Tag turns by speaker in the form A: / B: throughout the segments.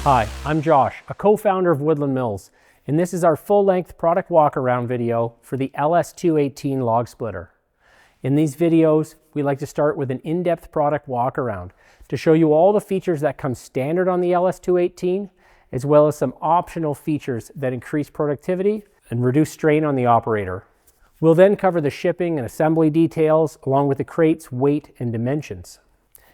A: Hi, I'm Josh, a co-founder of Woodland Mills, and this is our full-length product walk-around video for the LS218 Log Splitter. In these videos, we like to start with an in-depth product walk-around to show you all the features that come standard on the LS218, as well as some optional features that increase productivity and reduce strain on the operator. We'll then cover the shipping and assembly details, along with the crate's weight and dimensions.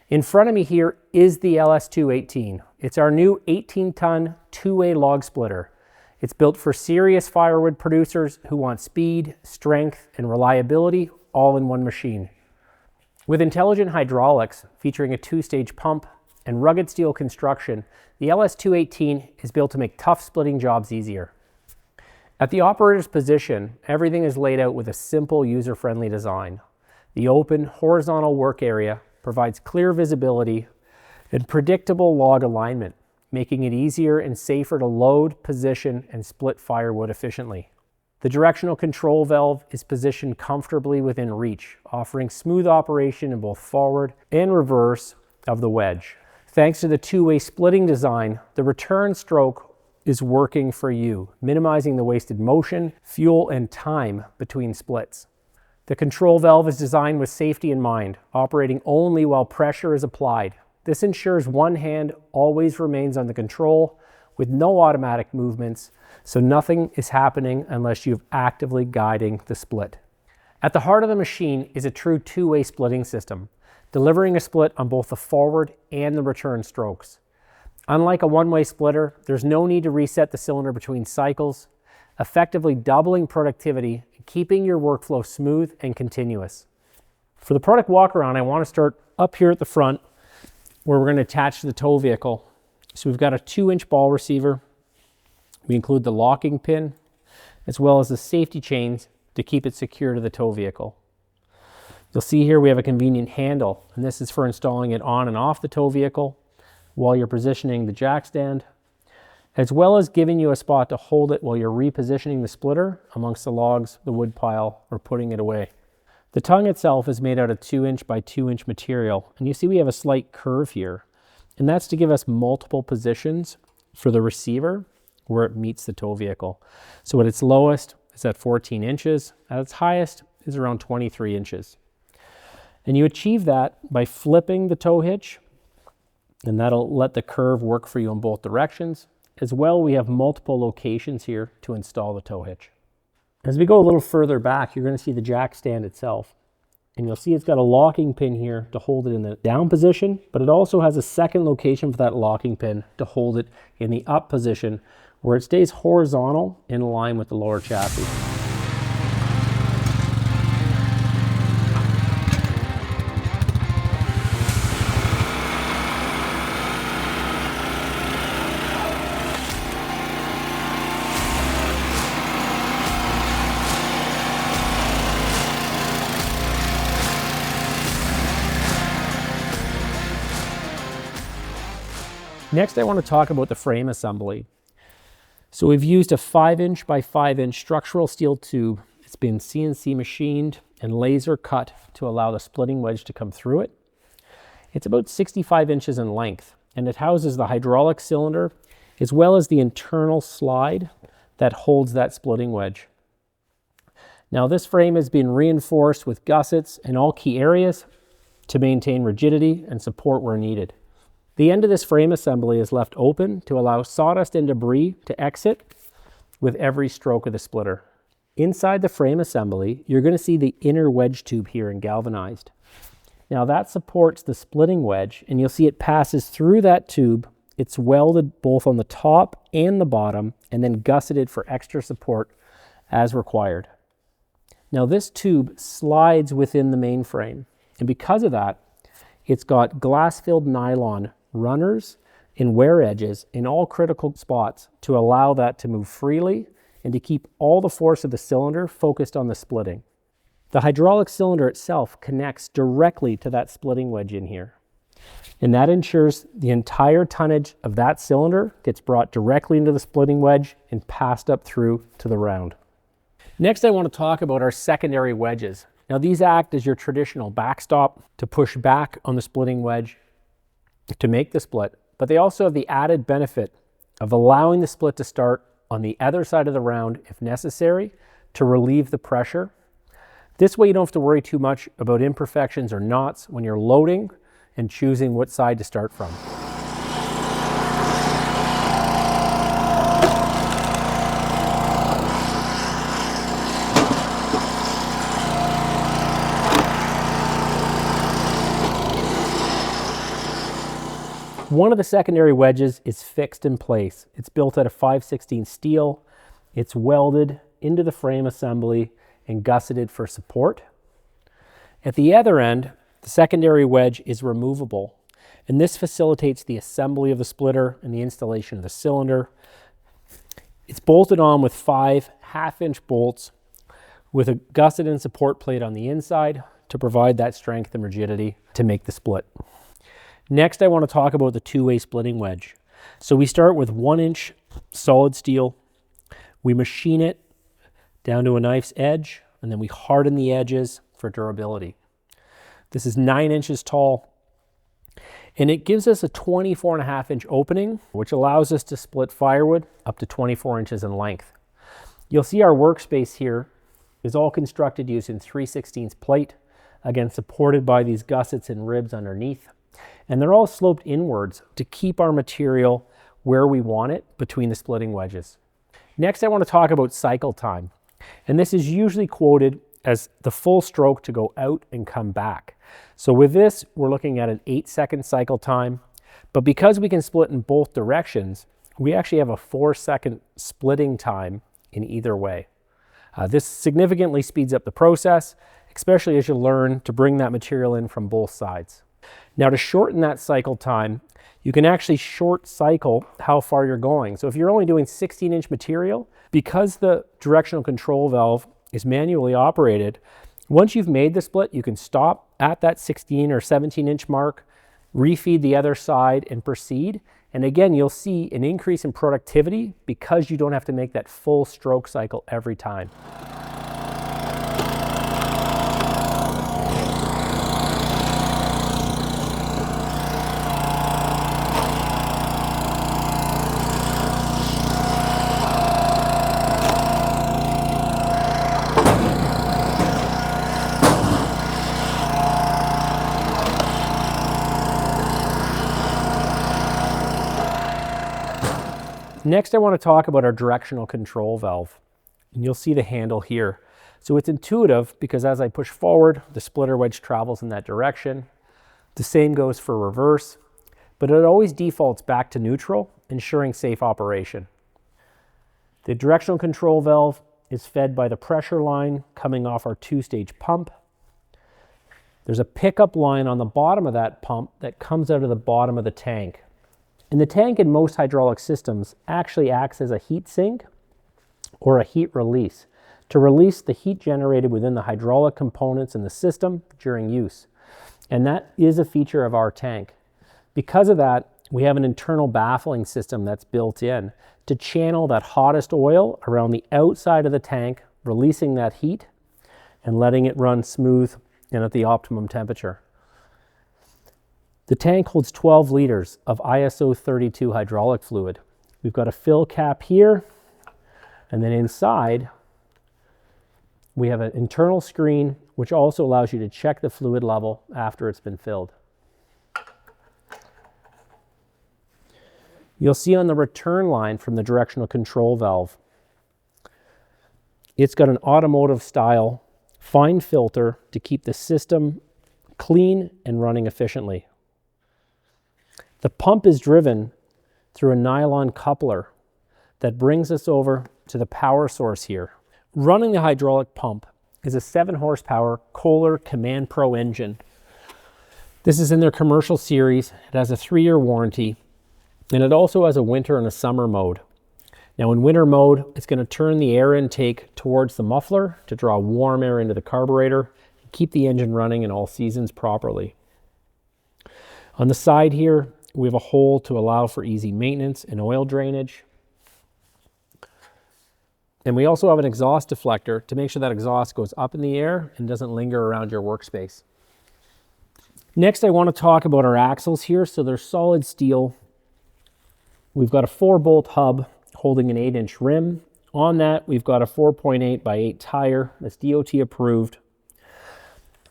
A: In front of me here is the LS218. It's our new 18-ton two-way log splitter. It's built for serious firewood producers who want speed, strength, and reliability all in one machine. With intelligent hydraulics featuring a two-stage pump and rugged steel construction, the LS218 is built to make tough splitting jobs easier. At the operator's position, everything is laid out with a simple, user-friendly design. The open, horizontal work area provides clear visibility and predictable log alignment, making it easier and safer to load, position, and split firewood efficiently. The directional control valve is positioned comfortably within reach, offering smooth operation in both forward and reverse of the wedge. Thanks to the two-way splitting design, the return stroke is working for you, minimizing the wasted motion, fuel, and time between splits. The control valve is designed with safety in mind, operating only while pressure is applied. This ensures one hand always remains on the control with no automatic movements, so nothing is happening unless you're actively guiding the split. At the heart of the machine is a true two-way splitting system, delivering a split on both the forward and the return strokes. Unlike a one-way splitter, there's no need to reset the cylinder between cycles, effectively doubling productivity and keeping your workflow smooth and continuous. For the product walk-around, I want to start up here at the front where we're going to attach to the tow vehicle. So we've got a 2-inch ball receiver. We include the locking pin as well as the safety chains to keep it secure to the tow vehicle. You'll see here we have a convenient handle, and this is for installing it on and off the tow vehicle while you're positioning the jack stand, as well as giving you a spot to hold it while you're repositioning the splitter amongst the logs, the wood pile, or putting it away. The tongue itself is made out of 2-inch by 2-inch material, and you see we have a slight curve here, and that's to give us multiple positions for the receiver where it meets the tow vehicle. So at its lowest is at 14 inches, at its highest is around 23 inches. And you achieve that by flipping the tow hitch, and that'll let the curve work for you in both directions. As well, we have multiple locations here to install the tow hitch. As we go a little further back, you're going to see the jack stand itself. And you'll see it's got a locking pin here to hold it in the down position, but it also has a second location for that locking pin to hold it in the up position where it stays horizontal in line with the lower chassis. Next, I want to talk about the frame assembly. So we've used a 5-inch by 5-inch structural steel tube. It's been CNC machined and laser cut to allow the splitting wedge to come through it. It's about 65 inches in length, and it houses the hydraulic cylinder as well as the internal slide that holds that splitting wedge. Now this frame has been reinforced with gussets in all key areas to maintain rigidity and support where needed. The end of this frame assembly is left open to allow sawdust and debris to exit with every stroke of the splitter. Inside the frame assembly, you're going to see the inner wedge tube here in galvanized. Now that supports the splitting wedge, and you'll see it passes through that tube. It's welded both on the top and the bottom, and then gusseted for extra support as required. Now this tube slides within the main frame, and because of that, it's got glass-filled nylon runners and wear edges in all critical spots to allow that to move freely and to keep all the force of the cylinder focused on the splitting. The hydraulic cylinder itself connects directly to that splitting wedge in here, and that ensures the entire tonnage of that cylinder gets brought directly into the splitting wedge and passed up through to the round. Next, I want to talk about our secondary wedges. Now these act as your traditional backstop to push back on the splitting wedge to make the split, but they also have the added benefit of allowing the split to start on the other side of the round if necessary to relieve the pressure. This way you don't have to worry too much about imperfections or knots when you're loading and choosing what side to start from. One of the secondary wedges is fixed in place. It's built out of 5/16 steel. It's welded into the frame assembly and gusseted for support. At the other end, the secondary wedge is removable, and this facilitates the assembly of the splitter and the installation of the cylinder. It's bolted on with 5 half-inch bolts with a gusset and support plate on the inside to provide that strength and rigidity to make the split. Next, I want to talk about the two-way splitting wedge. So we start with 1-inch solid steel. We machine it down to a knife's edge, and then we harden the edges for durability. This is 9 inches tall, and it gives us a 24.5-inch opening, which allows us to split firewood up to 24 inches in length. You'll see our workspace here is all constructed using 3/16 plate, again supported by these gussets and ribs underneath. And they're all sloped inwards to keep our material where we want it between the splitting wedges. Next, I want to talk about cycle time. And this is usually quoted as the full stroke to go out and come back. So with this, we're looking at an 8-second cycle time. But because we can split in both directions, we actually have a 4-second splitting time in either way. This significantly speeds up the process, especially as you learn to bring that material in from both sides. Now, to shorten that cycle time, you can actually short cycle how far you're going. So if you're only doing 16-inch material, because the directional control valve is manually operated, once you've made the split, you can stop at that 16 or 17-inch mark, refeed the other side, and proceed. And again, you'll see an increase in productivity because you don't have to make that full stroke cycle every time. Next, I want to talk about our directional control valve. And you'll see the handle here. So it's intuitive because as I push forward, the splitter wedge travels in that direction. The same goes for reverse, but it always defaults back to neutral, ensuring safe operation. The directional control valve is fed by the pressure line coming off our 2-stage pump. There's a pickup line on the bottom of that pump that comes out of the bottom of the tank. And the tank in most hydraulic systems actually acts as a heat sink or a heat release to release the heat generated within the hydraulic components in the system during use. And that is a feature of our tank. Because of that, we have an internal baffling system that's built in to channel that hottest oil around the outside of the tank, releasing that heat and letting it run smooth and at the optimum temperature. The tank holds 12 liters of ISO 32 hydraulic fluid. We've got a fill cap here, and then inside we have an internal screen which also allows you to check the fluid level after it's been filled. You'll see on the return line from the directional control valve, it's got an automotive style fine filter to keep the system clean and running efficiently. The pump is driven through a nylon coupler that brings us over to the power source here. Running the hydraulic pump is a 7 horsepower Kohler Command Pro engine. This is in their commercial series. It has a 3-year warranty, and it also has a winter and a summer mode. Now in winter mode, it's going to turn the air intake towards the muffler to draw warm air into the carburetor and keep the engine running in all seasons properly. On the side here, we have a hole to allow for easy maintenance and oil drainage. And we also have an exhaust deflector to make sure that exhaust goes up in the air and doesn't linger around your workspace. Next, I want to talk about our axles here. So they're solid steel. We've got a 4-bolt hub holding an 8-inch rim. On that, we've got a 4.8 by 8 tire that's DOT approved.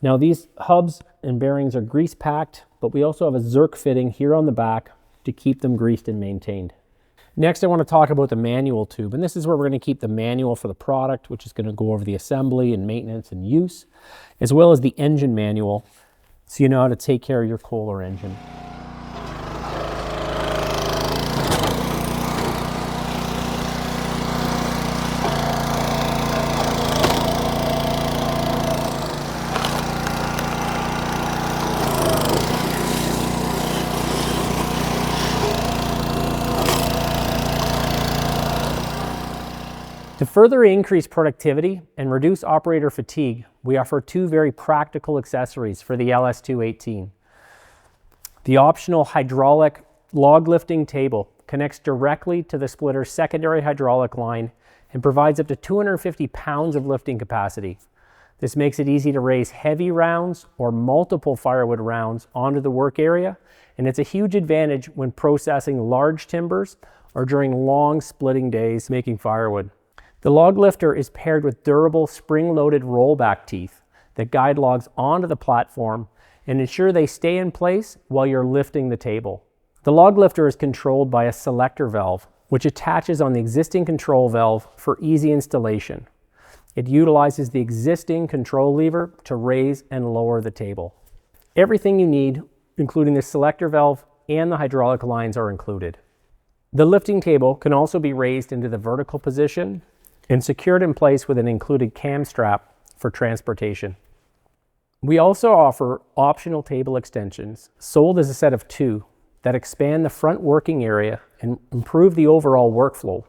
A: Now these hubs and bearings are grease packed, but we also have a Zerk fitting here on the back to keep them greased and maintained. Next, I want to talk about the manual tube, and this is where we're going to keep the manual for the product, which is going to go over the assembly and maintenance and use, as well as the engine manual, so you know how to take care of your Kohler engine. To further increase productivity and reduce operator fatigue, we offer 2 very practical accessories for the LS218. The optional hydraulic log lifting table connects directly to the splitter's secondary hydraulic line and provides up to 250 pounds of lifting capacity. This makes it easy to raise heavy rounds or multiple firewood rounds onto the work area, and it's a huge advantage when processing large timbers or during long splitting days making firewood. The log lifter is paired with durable spring-loaded rollback teeth that guide logs onto the platform and ensure they stay in place while you're lifting the table. The log lifter is controlled by a selector valve, which attaches on the existing control valve for easy installation. It utilizes the existing control lever to raise and lower the table. Everything you need, including the selector valve and the hydraulic lines, are included. The lifting table can also be raised into the vertical position and secured in place with an included cam strap for transportation. We also offer optional table extensions, sold as a set of 2, that expand the front working area and improve the overall workflow.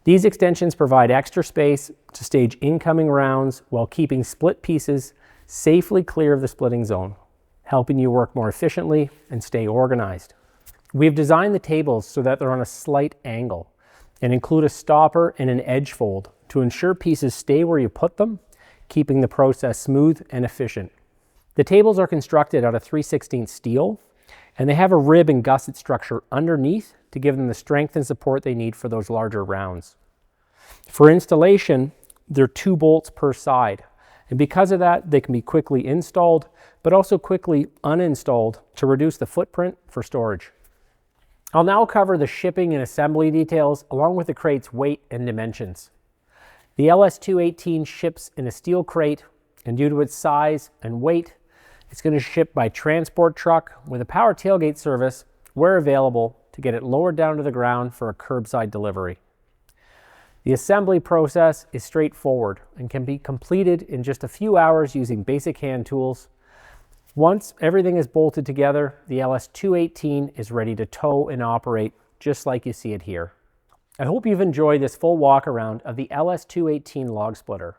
A: These extensions provide extra space to stage incoming rounds while keeping split pieces safely clear of the splitting zone, helping you work more efficiently and stay organized. We've designed the tables so that they're on a slight angle and include a stopper and an edge fold to ensure pieces stay where you put them, keeping the process smooth and efficient. The tables are constructed out of 3/16 steel, and they have a rib and gusset structure underneath to give them the strength and support they need for those larger rounds. For installation, they're 2 bolts per side, and because of that, they can be quickly installed, but also quickly uninstalled to reduce the footprint for storage. I'll now cover the shipping and assembly details along with the crate's weight and dimensions. The LS218 ships in a steel crate, and due to its size and weight, it's going to ship by transport truck with a power tailgate service where available to get it lowered down to the ground for a curbside delivery. The assembly process is straightforward and can be completed in just a few hours using basic hand tools. Once everything is bolted together, the LS218 is ready to tow and operate just like you see it here. I hope you've enjoyed this full walk around of the LS218 Log Splitter.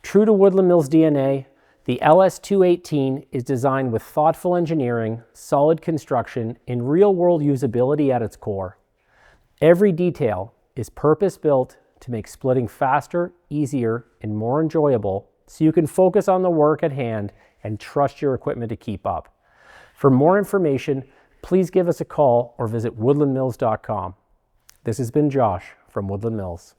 A: True to Woodland Mills DNA, the LS218 is designed with thoughtful engineering, solid construction, and real-world usability at its core. Every detail is purpose-built to make splitting faster, easier, and more enjoyable so you can focus on the work at hand and trust your equipment to keep up. For more information, please give us a call or visit woodlandmills.com. This has been Josh from Woodland Mills.